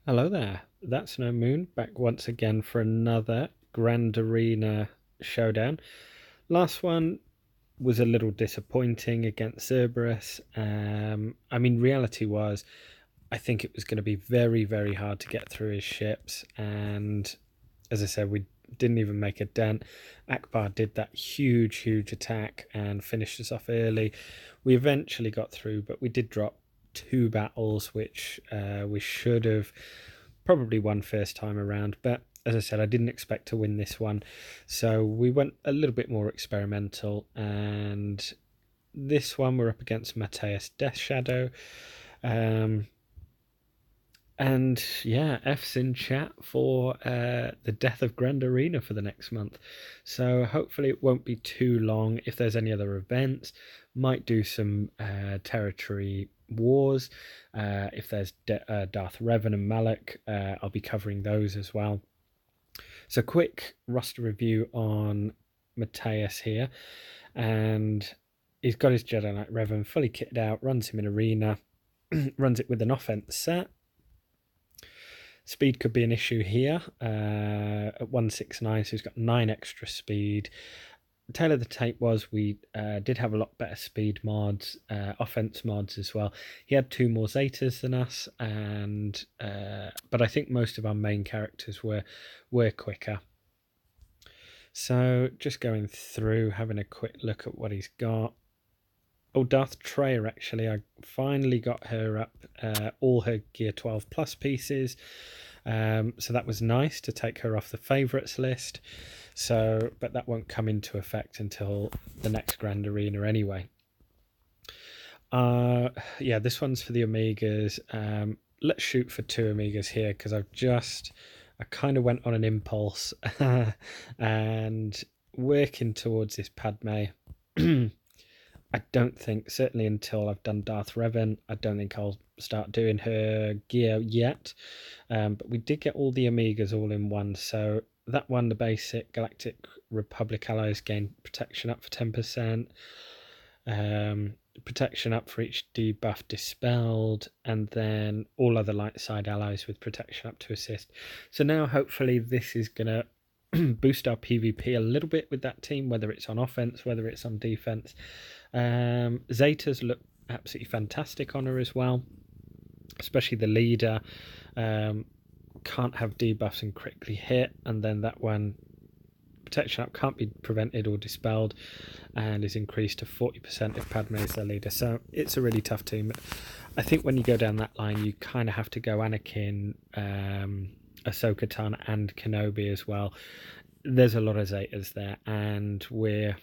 Hello there, that's No Moon, back once again for another Grand Arena showdown. Last one was a little disappointing against Cerberus. Reality was, I think it was going to be very, very hard to get through his ships, and as I said, we didn't even make a dent. Akbar did that huge attack and finished us off early. We eventually got through, but we did drop two battles, which we should have probably won first time around. But as I said, I didn't expect to win this one, so we went a little bit more experimental. And this one we're up against Mateus Death Shadow. And yeah, F's in chat for the Death of Grand Arena for the next month. So hopefully it won't be too long. If there's any other events, might do some territory wars. If there's Darth Revan and Malak, I'll be covering those as well. So quick roster review on Mateus here. And he's got his Jedi Knight Revan fully kitted out, runs him in arena, runs it with an offense set. Speed could be an issue here at 169, so he's got 9 extra speed. The tail of the tape was we did have a lot better speed mods, offense mods as well. He had 2 more Zetas than us, and but I think most of our main characters were quicker. So just going through, having a quick look at what he's got. Oh, Darth Treya, actually. I finally got her up, all her Gear 12 Plus pieces. So that was nice to take her off the favourites list. So, but that won't come into effect until the next Grand Arena anyway. Yeah, this one's for the Omegas. Let's shoot for 2 Omegas here because I kind of went on an impulse and working towards this Padme. I don't think, certainly until I've done Darth Revan, I don't think I'll start doing her gear yet. But we did get all the Omegas all in one. So that one, the basic Galactic Republic allies gain protection up for 10%. Protection up for each debuff dispelled, and then all other light side allies with protection up to assist. So now hopefully this is going to boost our PvP a little bit with that team, whether it's on offense, whether it's on defense. Zetas look absolutely fantastic on her as well, especially the leader. Can't have debuffs and critically hit, and then that one protection up can't be prevented or dispelled and is increased to 40% if Padme is the leader. So it's a really tough team. I think when you go down that line, you kind of have to go Anakin, Ahsoka Tano and Kenobi as well. There's a lot of Zetas there, and we're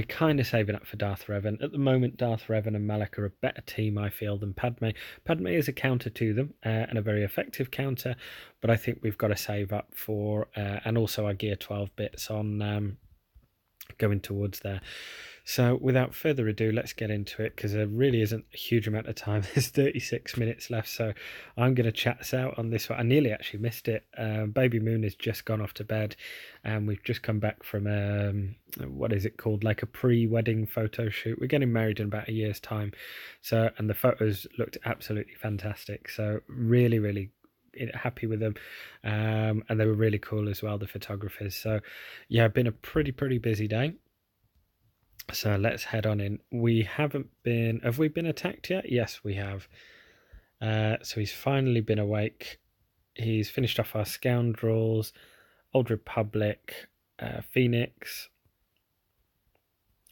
kind of saving up for Darth Revan. At the moment, Darth Revan and Malak are a better team, I feel, than Padme. Padme is a counter to them, and a very effective counter, but I think we've got to save up for, and also our Gear 12 bits on going towards there. So without further ado, let's get into it, because there really isn't a huge amount of time. There's 36 minutes left, so I'm going to chat us out on this one. I nearly actually missed it. Baby Moon has just gone off to bed, and we've just come back from what is it called, like a pre-wedding photo shoot. We're getting married in about a year's time, so, and the photos looked absolutely fantastic. So really happy with them, and they were really cool as well, the photographers. So yeah, been a pretty busy day. So let's head on in. Have we been attacked yet? Yes, we have. So he's finally been awake. He's finished off our scoundrels, Old Republic, Phoenix,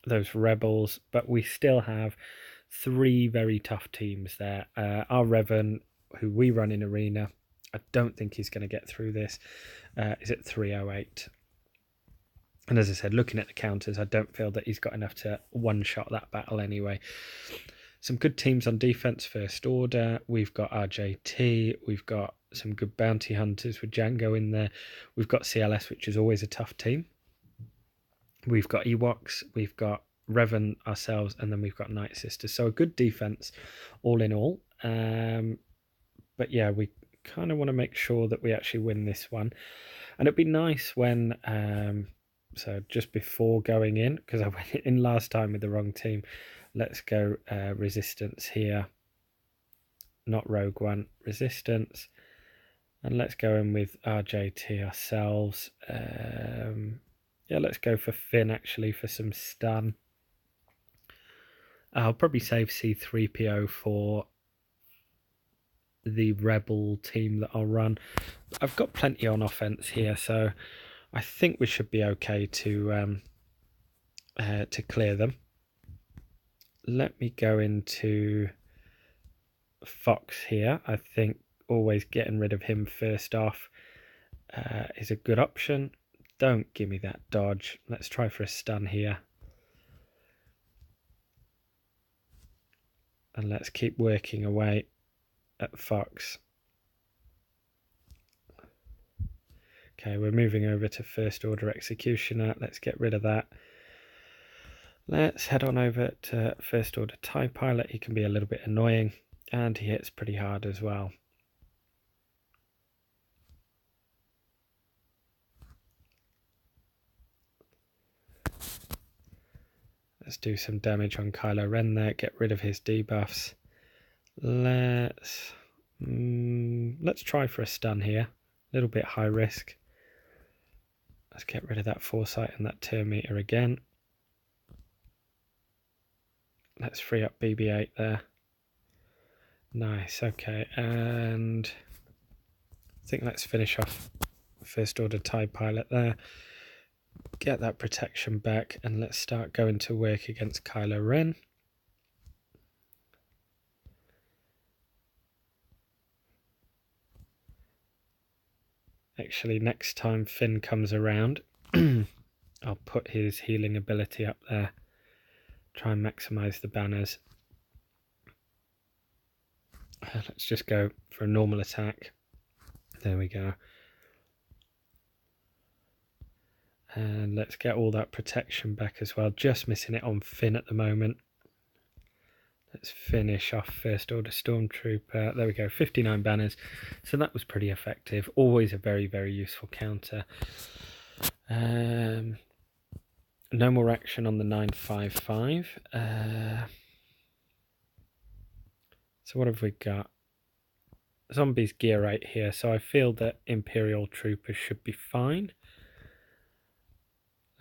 those rebels, but we still have 3 very tough teams there. Our Revan, who we run in arena, I don't think he's going to get through this. Is at 308. And as I said, looking at the counters, I don't feel that he's got enough to one-shot that battle anyway. Some good teams on defense, First Order. We've got RJT. We've got some good bounty hunters with Django in there. We've got CLS, which is always a tough team. We've got Ewoks. We've got Revan ourselves, and then we've got Night Sisters. So a good defense, all in all. But yeah, we kind of want to make sure that we actually win this one. And it'd be nice when... so just before going in, because I went in last time with the wrong team, let's go resistance here. not Rogue One, Resistance. And let's go in with RJT ourselves. Yeah, let's go for Finn actually for some stun. I'll probably save C3PO for the Rebel team that I'll run. I've got plenty on offense here, so I think we should be okay to clear them. Let me go into Fox here. I think always getting rid of him first off is a good option. Don't give me that dodge. Let's try for a stun here. And let's keep working away at Fox. Okay, we're moving over to First Order Executioner. Let's get rid of that. Let's head on over to First Order TIE Pilot. He can be a little bit annoying, and he hits pretty hard as well. Let's do some damage on Kylo Ren there, get rid of his debuffs. Let's try for a stun here. A little bit high risk. Let's get rid of that foresight and that turn meter again. Let's free up BB-8 there. Nice, okay, and I think let's finish off First Order TIE Pilot there. Get that protection back, and let's start going to work against Kylo Ren. Actually, next time Finn comes around, I'll put his healing ability up there. Try and maximize the banners. Let's just go for a normal attack. There we go. And let's get all that protection back as well. Just missing it on Finn at the moment. Let's finish off First Order Stormtrooper. There we go, 59 banners. So that was pretty effective. Always a very, very useful counter. No more action on the 955. So what have we got? Zombies gear 8 here. So I feel that Imperial Troopers should be fine.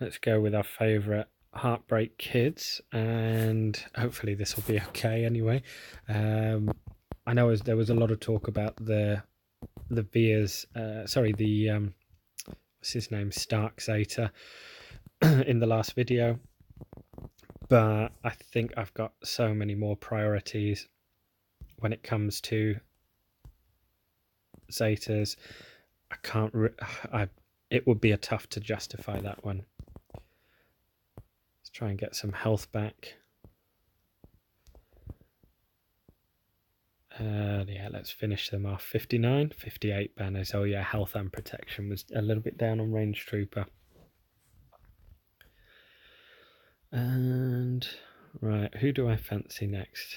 Let's go with our favourite Heartbreak Kids, and hopefully this will be okay anyway. I know there was a lot of talk about the Veers, what's his name, Stark Zeta in the last video, but I think I've got so many more priorities when it comes to Zetas. I can't. It would be tough to justify that one. Let's try and get some health back. Yeah, let's finish them off. 59, 58 banners. Oh yeah, health and protection was a little bit down on Range Trooper. And right, who do I fancy next?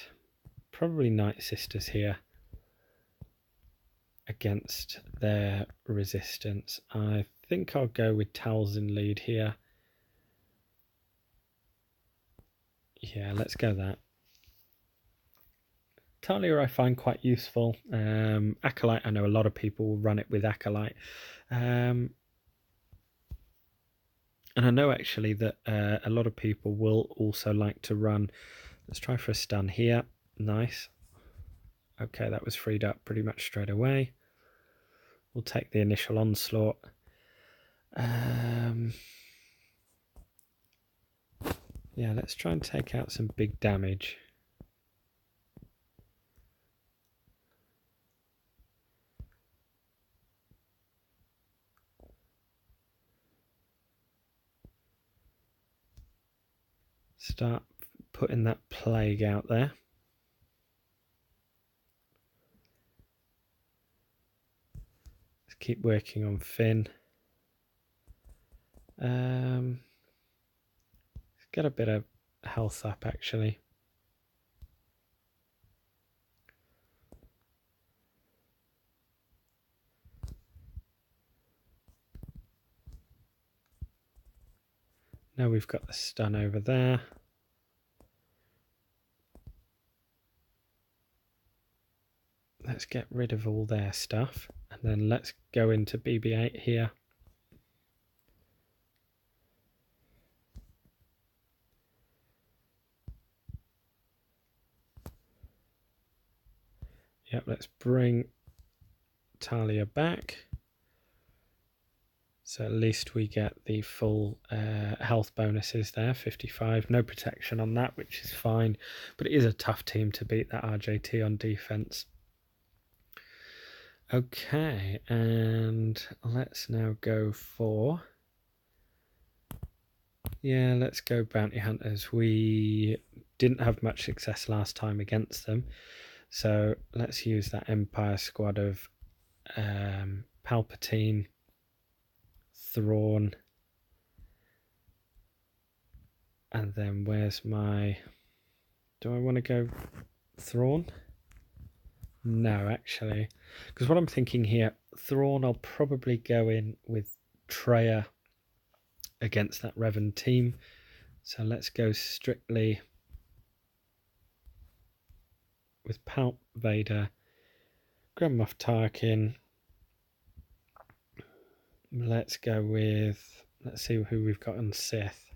Probably Night Sisters here against their resistance. I think I'll go with Talzin lead here. Yeah, let's go that. Talia I find quite useful. Acolyte, I know a lot of people will run it with Acolyte. And I know actually that a lot of people will also like to run. Let's try for a stun here. Nice. Okay, that was freed up pretty much straight away. We'll take the initial onslaught. Yeah, let's try and take out some big damage. Start putting that plague out there. Let's keep working on Finn. Let's get a bit of health up actually. Now we've got the stun over there. get rid of all their stuff, and then let's go into BB-8 here. Yep, let's bring Talia back. So at least we get the full health bonuses there, 55. No protection on that, which is fine. But it is a tough team to beat, that RJT on defense. Okay, and let's now go for... Yeah, let's go Bounty Hunters. We didn't have much success last time against them. So let's use that Empire squad of Palpatine, Thrawn, and then where's my... Do I want to go Thrawn? No, actually. Because what I'm thinking here, Thrawn, I'll probably go in with Traya against that Revan team. So let's go strictly with Palp, Vader, Grand Moff Tarkin. Let's go with... Let's see who we've got on Sith.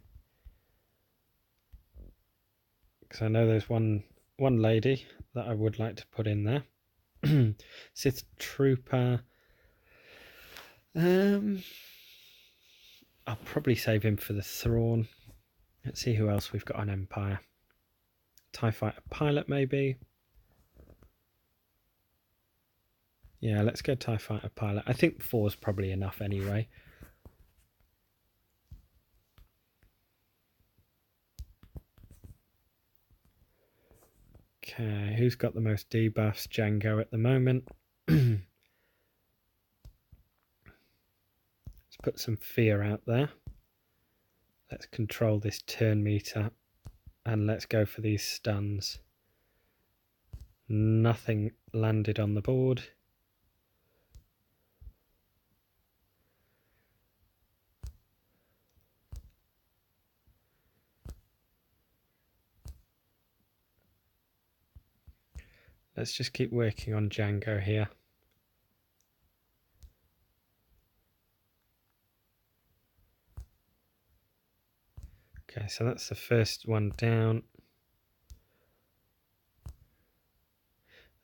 Because I know there's one lady that I would like to put in there. Sith Trooper. I'll probably save him for the Thrawn. Let's see who else we've got on Empire. TIE Fighter Pilot, maybe. Yeah, let's go TIE Fighter Pilot. I think 4 is probably enough anyway. Okay, who's got the most debuffs? Django at the moment. Let's put some fear out there. Let's control this turn meter. And let's go for these stuns. Nothing landed on the board. Let's just keep working on Django here. Okay, so that's the first one down.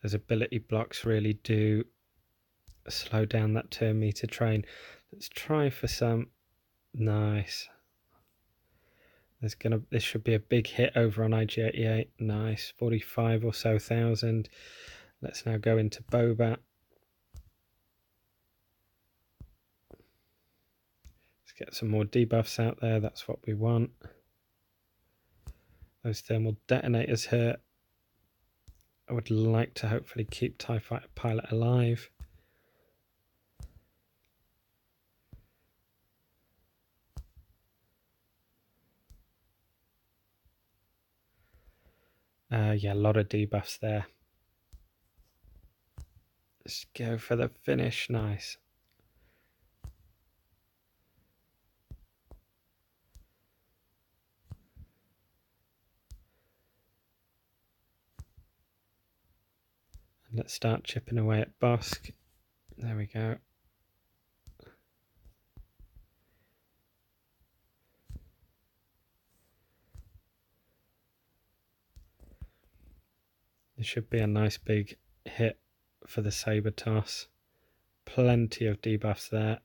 Those ability blocks really do slow down that turn meter train. Let's try for some... Nice. This should be a big hit over on IG-88. Nice. 45 or so thousand. Let's now go into Boba. Let's get some more debuffs out there. That's what we want. Those thermal detonators hurt. I would like to hopefully keep TIE Fighter Pilot alive. Yeah, a lot of debuffs there. Let's go for the finish. Nice. And let's start chipping away at Bosk. There we go. There should be a nice big hit for the Saber Toss. Plenty of debuffs there.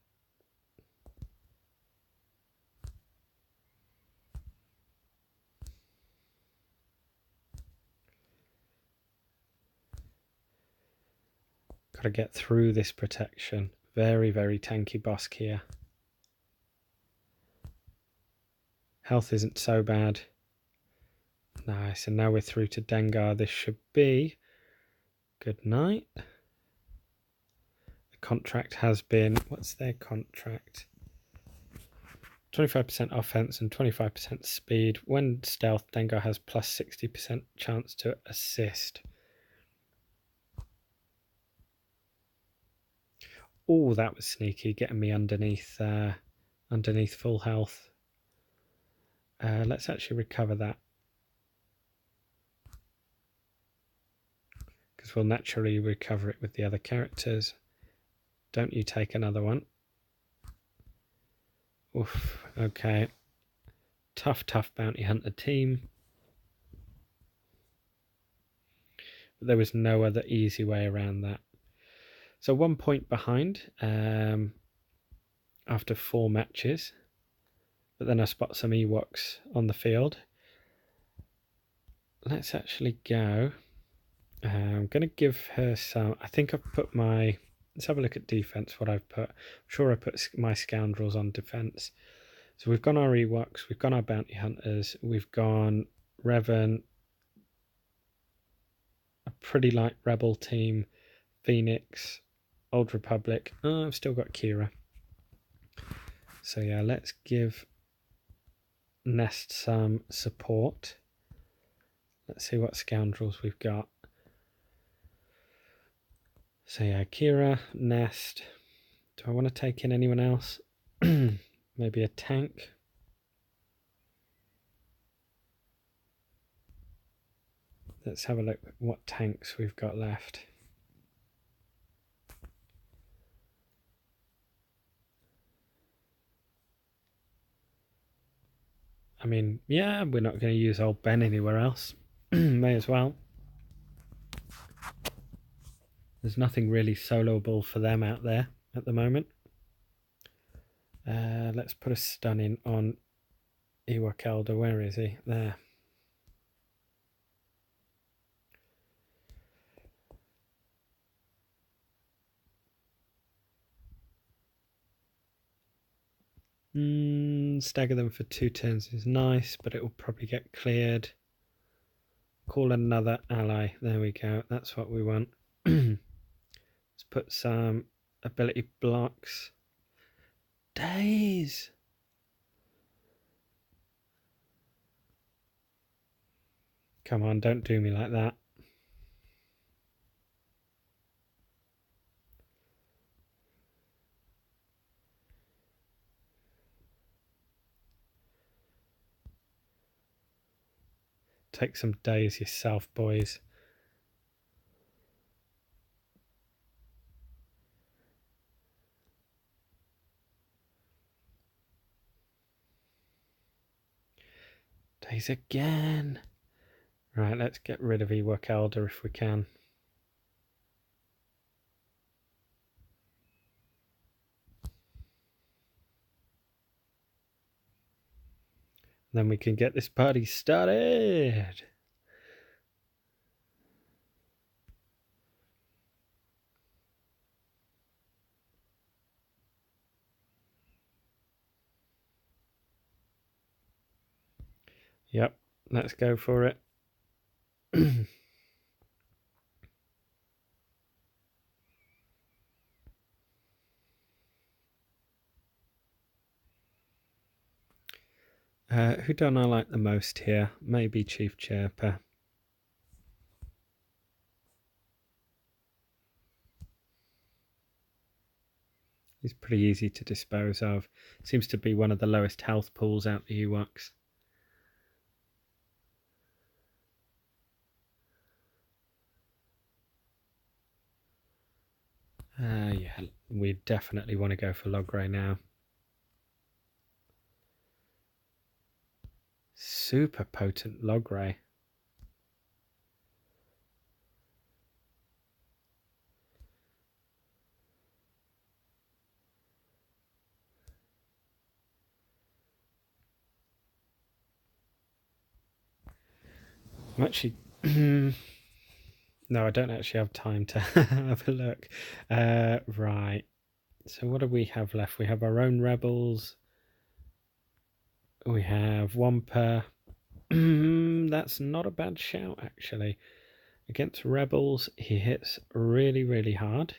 Got to get through this protection. Very, very tanky Bosk here. Health isn't so bad. Nice, and now we're through to Dengar. This should be good night. The contract has been... What's their contract? 25% offense and 25% speed. When stealth, Dengar has plus 60% chance to assist. Oh, that was sneaky, getting me underneath full health. Let's actually recover that. Because because we'll naturally recover it with the other characters. Don't you take another one. Oof, okay. Tough bounty hunter team. But there was no other easy way around that. So 1 point behind after 4 matches. But then I spot some Ewoks on the field. Let's actually go. I'm going to give her some. I think I've put my. Let's have a look at defense. What I've put. I'm sure I put my scoundrels on defense. So we've gone our Ewoks. We've gone our bounty hunters. We've gone Revan. A pretty light rebel team. Phoenix. Old Republic. Oh, I've still got Kira. So yeah, let's give Nest some support. Let's see what scoundrels we've got. So yeah, Kira, Nest. Do I want to take in anyone else? Maybe a tank. Let's have a look at what tanks we've got left. I mean, yeah, we're not going to use old Ben anywhere else. May as well. There's nothing really soloable for them out there at the moment. Let's put a stun in on Ewok Elder. Where is he? There. Stagger them for 2 turns is nice, but it will probably get cleared. Call another ally. There we go. That's what we want. Let's put some ability blocks. Days. Come on, don't do me like that. Take some days yourself, boys. Days again. Right, let's get rid of Ewok Elder if we can. Then we can get this party started. Yep, let's go for it. Who don't I like the most here? Maybe Chief Chirper. He's pretty easy to dispose of. Seems to be one of the lowest health pools out the Ewoks. Yeah, we definitely want to go for Logray now. Super potent Logray. I'm actually... No, I don't actually have time to have a look. Right. So what do we have left? We have our own rebels. We have Wampa. That's not a bad shout, actually. Against rebels, he hits really, really hard.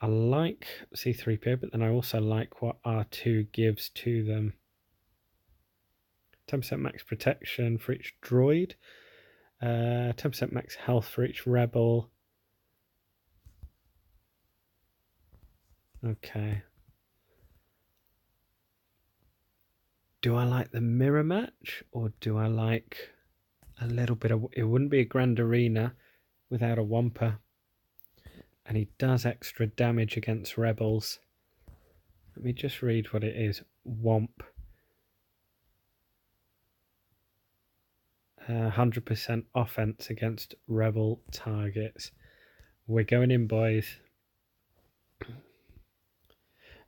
I like C3PO, but then I also like what R2 gives to them. 10% max protection for each droid. 10% max health for each rebel. Okay. Do I like the mirror match, or do I like a little bit of... It wouldn't be a grand arena, without a Wampa. And he does extra damage against rebels. Let me just read what it is. Womp. 100% offense against rebel targets. We're going in, boys.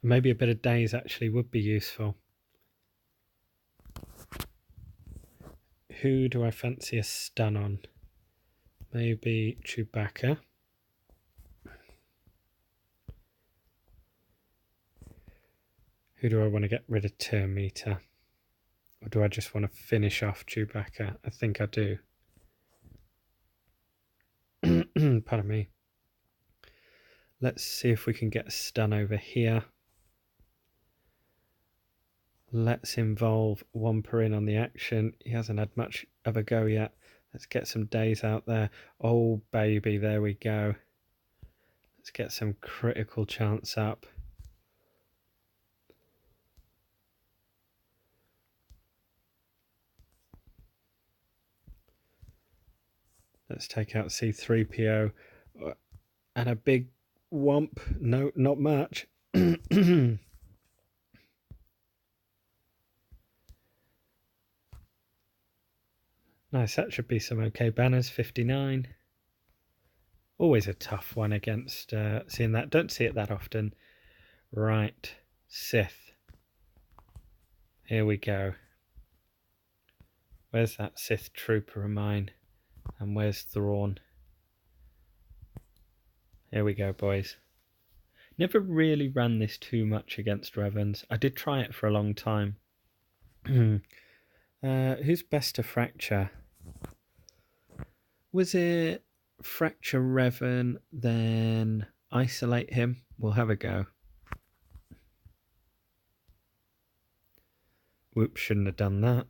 Maybe a bit of daze actually would be useful. Who do I fancy a stun on? Maybe Chewbacca. Who do I want to get rid of turn meter? Or do I just want to finish off Chewbacca? I think I do. Pardon me. Let's see if we can get a stun over here. Let's involve Wampa in on the action. He hasn't had much of a go yet. Let's get some days out there. Oh, baby, there we go. Let's get some critical chance up. Let's take out C-3PO. And a big womp. No, not much. Nice, that should be some okay banners. 59. Always a tough one against seeing that. Don't see it that often. Right, Sith. Here we go. Where's that Sith trooper of mine? And where's Thrawn? Here we go, boys. Never really ran this too much against Revans. I did try it for a long time. Who's best to fracture? Was it fracture Revan, then isolate him? We'll have a go. Whoops, shouldn't have done that.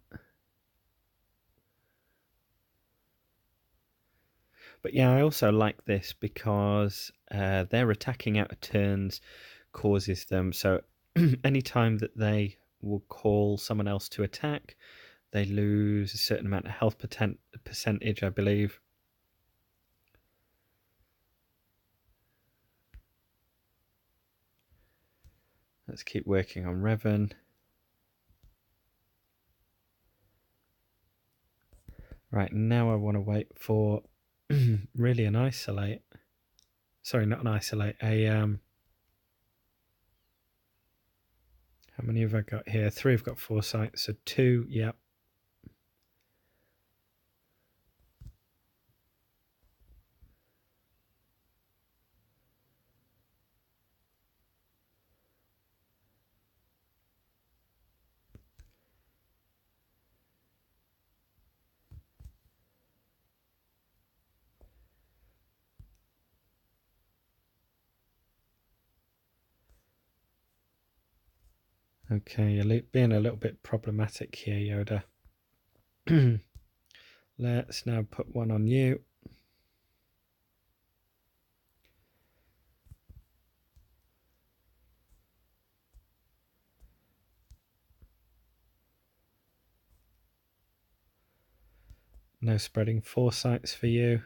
But yeah, I also like this because their attacking out of turns causes them. So anytime that they will call someone else to attack, they lose a certain amount of health percentage, I believe. Let's keep working on Revan. Right, now I want to wait for really an isolate. Sorry, not an isolate. How many have I got here? 3 have got foresight, so 2, yep. Okay, you're being a little bit problematic here, Yoda. Let's now put one on you. No spreading foresights for you.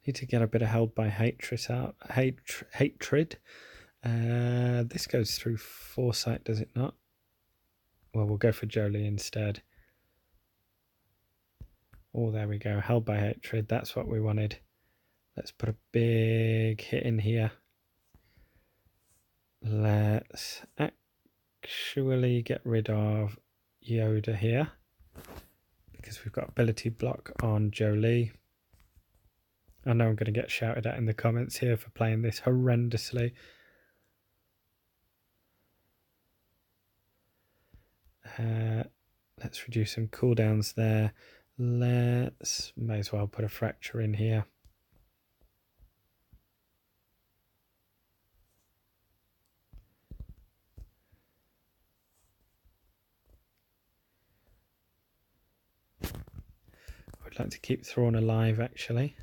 Need to get a bit of held by hatred out. Hatred. This goes through foresight, does it not? Well, we'll go for Jolie instead. Oh, there we go. Held by hatred. That's what we wanted. Let's put a big hit in here. Let's actually get rid of Yoda here because we've got ability block on Jolie. I know I'm going to get shouted at in the comments here for playing this horrendously. Let's reduce some cooldowns there. May as well put a fracture in here. I'd like to keep Thrawn alive actually.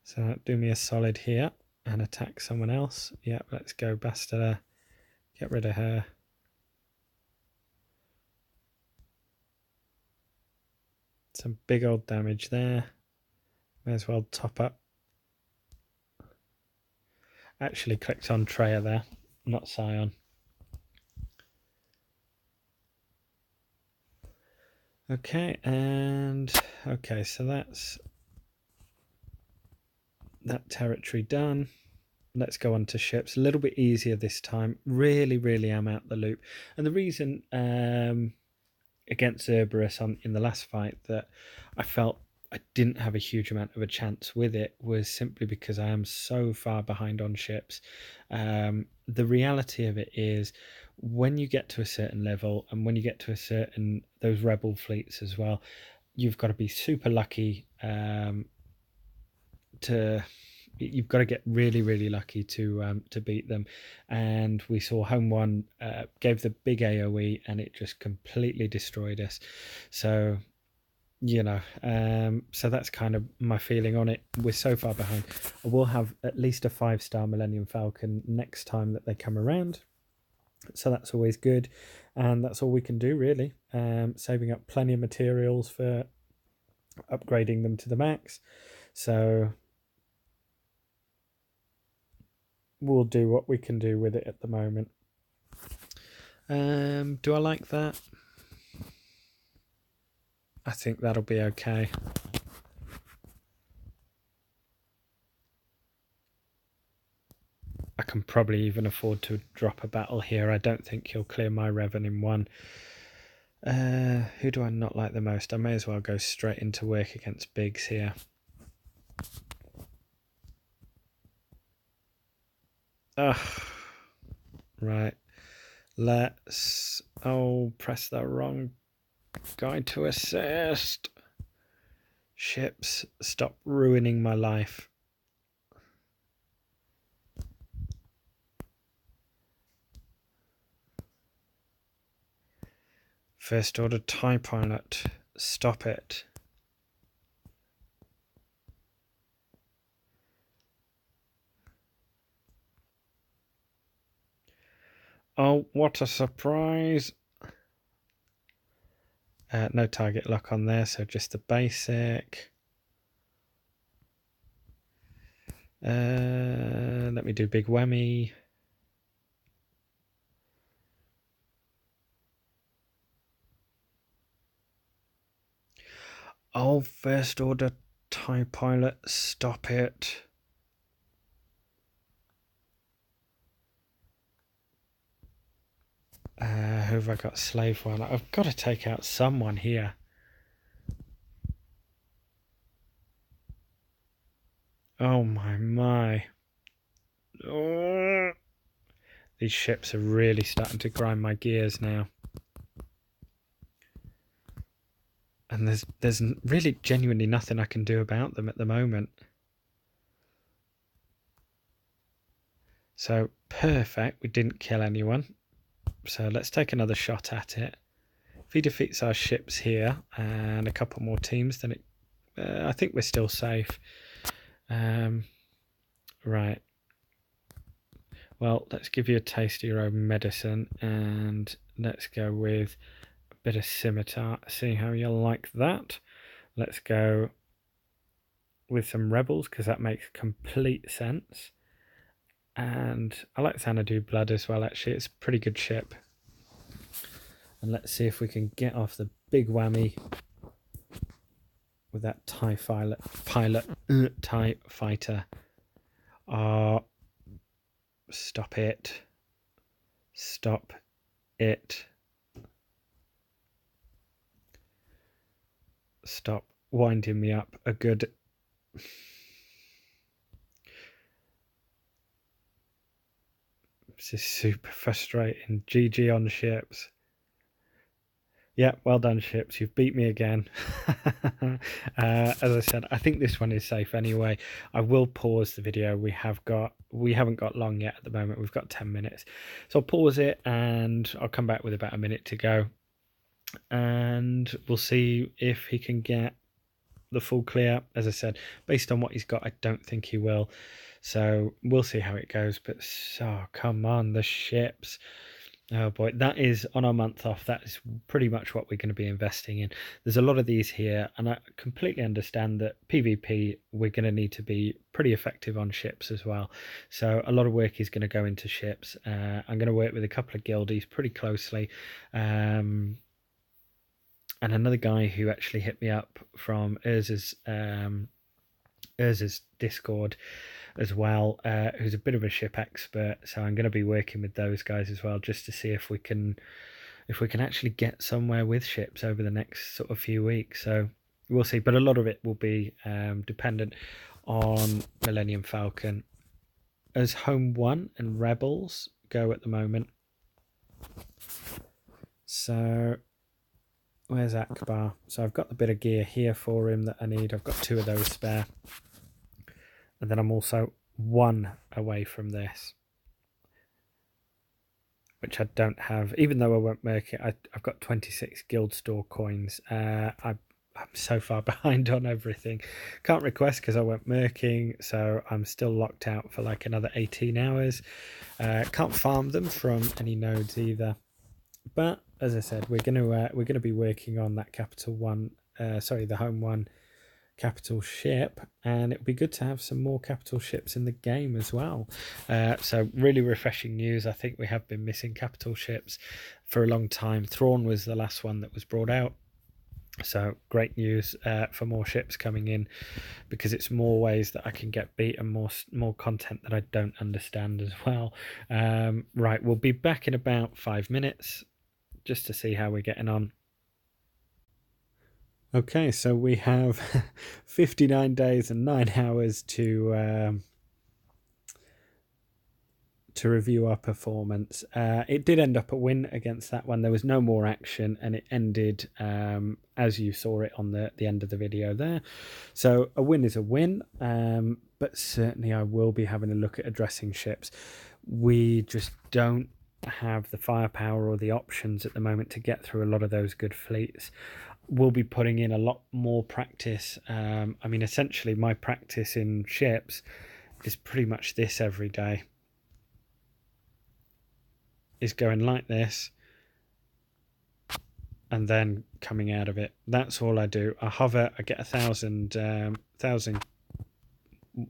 So do me a solid here and attack someone else. Yep, let's go Bastila. Get rid of her. Some big old damage there. May as well top up. Actually clicked on Treya there, not Scion. Okay, and okay, so that's that territory done. Let's go on to ships. A little bit easier this time. Really am out the loop. And the reason against Cerberus in the last fight that I felt I didn't have a huge amount of a chance with it was simply because I am so far behind on ships. The reality of it is when you get to a certain level and when you get to a certain, those rebel fleets as well, you've got to be super lucky you've got to get really lucky to beat them. And we saw Home One gave the big AoE and it just completely destroyed us. So so that's kind of my feeling on it. We're so far behind. I will have at least a 5-star Millennium Falcon next time that they come around, so that's always good. And that's all we can do really, saving up plenty of materials for upgrading them to the max. So we'll do what we can do with it at the moment. Do I like that? I think that'll be okay. I can probably even afford to drop a battle here. I don't think he'll clear my Revan in one. Who do I not like the most? I may as well go straight into work against Biggs here. Ugh. Right. Let's... Oh, press the wrong guy to assist. Ships, stop ruining my life. First order TIE pilot, stop it. Oh, what a surprise. No target lock on there, so just the basic. Let me do big whammy. Oh, first order TIE pilot, stop it. Who have I got? Slave one. I've got to take out someone here. Oh my. Oh. These ships are really starting to grind my gears now. And there's really genuinely nothing I can do about them at the moment. So perfect, we didn't kill anyone. So let's take another shot at it. If he defeats our ships here and a couple more teams, then I think we're still safe. Right. Well, let's give you a taste of your own medicine and let's go with a bit of scimitar. See how you like that. Let's go with some rebels because that makes complete sense. And I like Xanadu Blood as well, actually. It's a pretty good ship. And let's see if we can get off the big whammy with that TIE TIE fighter. Stop it. Stop it. Stop winding me up. A good... This is super frustrating. GG on ships. Yeah, well done, ships. You've beat me again. As I said, I think this one is safe anyway. I will pause the video. We haven't got long yet at the moment. We've got 10 minutes. So I'll pause it and I'll come back with about a minute to go. And we'll see if he can get the full clear. As I said, based on what he's got, I don't think he will. So we'll see how it goes. But come on, the ships. Oh boy, that is on our month off. That is pretty much what we're going to be investing in. There's a lot of these here, and I completely understand that PvP, we're going to need to be pretty effective on ships as well. So a lot of work is going to go into ships. I'm going to work with a couple of guildies pretty closely. And another guy who actually hit me up from Urz's Discord as well, who's a bit of a ship expert. So I'm going to be working with those guys as well, just to see if we can actually get somewhere with ships over the next sort of few weeks. So we'll see, but a lot of it will be dependent on Millennium Falcon. As Home 1 and Rebels go at the moment. So where's Akbar? So I've got a bit of gear here for him that I need. I've got 2 of those spare. And then I'm also 1 away from this, which I don't have, even though I won't make it. I've got 26 guild store coins. I'm so far behind on everything. Can't request because I went merking, so I'm still locked out for like another 18 hours. Can't farm them from any nodes either. But as I said, we're gonna be working on that capital 1. The Home 1 capital ship, and it would be good to have some more capital ships in the game as well. So really refreshing news. I think we have been missing capital ships for a long time. Thrawn was the last one that was brought out, so great news for more ships coming in, because it's more ways that I can get beat and more content that I don't understand as well. Right, we'll be back in about 5 minutes just to see how we're getting on. Okay, so we have 59 days and 9 hours to review our performance. It did end up a win against that one. There was no more action, and it ended as you saw it on the end of the video there. So a win is a win, but certainly I will be having a look at addressing ships. We just don't have the firepower or the options at the moment to get through a lot of those good fleets. We'll be putting in a lot more practice. I mean, essentially my practice in ships is pretty much this every day. Is going like this and then coming out of it. That's all I do. I hover, I get 1,000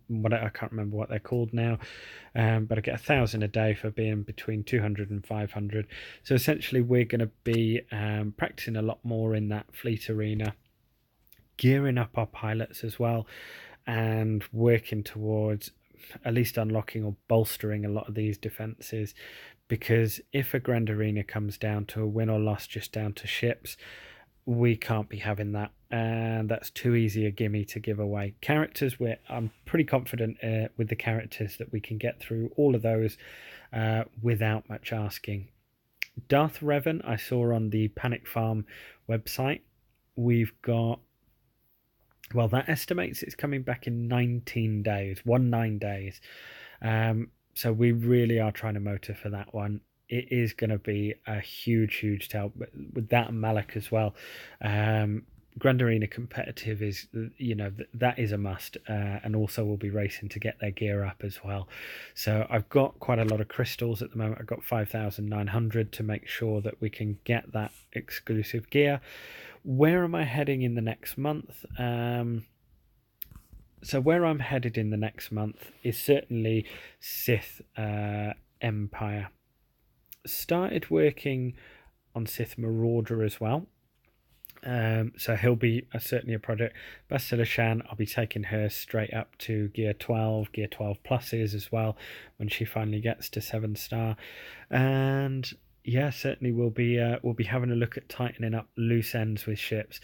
what, I can't remember what they're called now, but I get 1,000 a day for being between 200 and 500. So essentially we're going to be practicing a lot more in that fleet arena, gearing up our pilots as well, and working towards at least unlocking or bolstering a lot of these defenses. Because if a Grand Arena comes down to a win or loss just down to ships, we can't be having that, and that's too easy a gimme to give away. Characters, I'm pretty confident with the characters that we can get through all of those without much asking. Darth Revan, I saw on the Panic Farm website, we've got, well, that estimates it's coming back in 19 days, 19 days. So we really are trying to motor for that one. It is going to be a huge help with that and Malak as well. Grand Arena competitive is, that is a must, and also we'll be racing to get their gear up as well. So I've got quite a lot of crystals at the moment. I've got 5,900 to make sure that we can get that exclusive gear. Where am I heading in the next month? So where I'm headed in the next month is certainly Sith Empire. Started working on Sith Marauder as well. So he'll be certainly a project. Bastila Shan, I'll be taking her straight up to Gear 12 pluses as well when she finally gets to 7-star. And yeah, certainly we'll be having a look at tightening up loose ends with ships.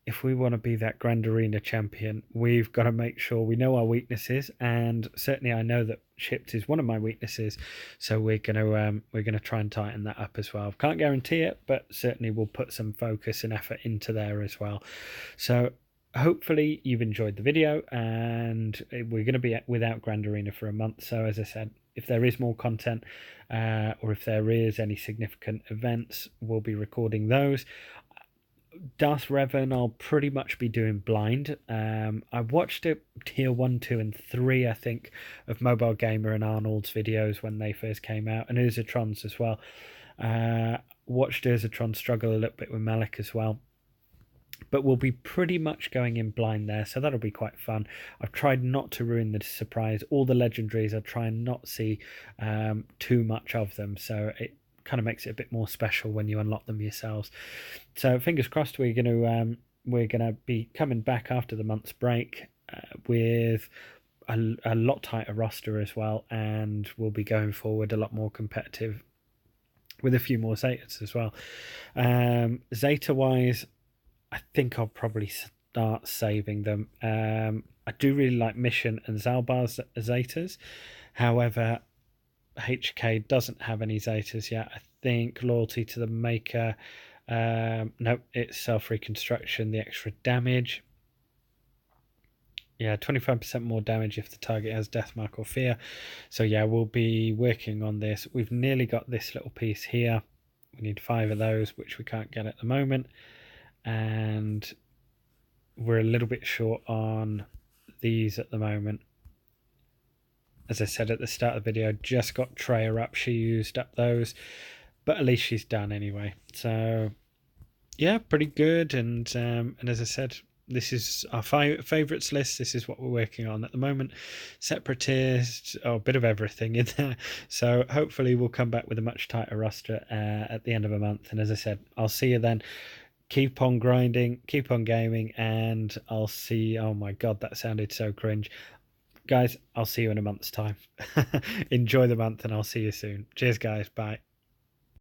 If we want to be that Grand Arena champion, we've got to make sure we know our weaknesses, and certainly I know that ships is one of my weaknesses, so we're gonna try and tighten that up as well. Can't guarantee it, but certainly we'll put some focus and effort into there as well. So hopefully you've enjoyed the video, and we're going to be without Grand Arena for a month. So as I said, if there is more content, or if there is any significant events, we'll be recording those. Darth Revan, I'll pretty much be doing blind. I watched it tier 1, 2 and 3, I think, of Mobile Gamer and Arnold's videos when they first came out, and Urzatron's as well. Watched Urzatron struggle a little bit with Malik as well. But we'll be pretty much going in blind there, so that'll be quite fun. I've tried not to ruin the surprise. All the legendaries, I try and not see too much of them, so it kind of makes it a bit more special when you unlock them yourselves. So fingers crossed, we're gonna be coming back after the month's break with a lot tighter roster as well, and we'll be going forward a lot more competitive with a few more Zetas as well. Zeta wise, I think I'll probably start saving them. I do really like Mission and Zalbar's Zetas. However, HK doesn't have any Zetas yet. I think Loyalty to the Maker. No, it's self-reconstruction, the extra damage. Yeah, 25% more damage if the target has Death Mark or Fear. So yeah, we'll be working on this. We've nearly got this little piece here. We need 5 of those, which we can't get at the moment. And we're a little bit short on these at the moment. As I said at the start of the video, just got Treya up. She used up those, but at least she's done anyway. So yeah, pretty good. And as I said, this is our favourites list. This is what we're working on at the moment. Separatist, a bit of everything in there. So hopefully we'll come back with a much tighter roster at the end of a month. And as I said, I'll see you then. Keep on grinding, keep on gaming, and I'll see. Oh my god, that sounded so cringe. Guys, I'll see you in a month's time. Enjoy the month, and I'll see you soon. Cheers, guys. Bye.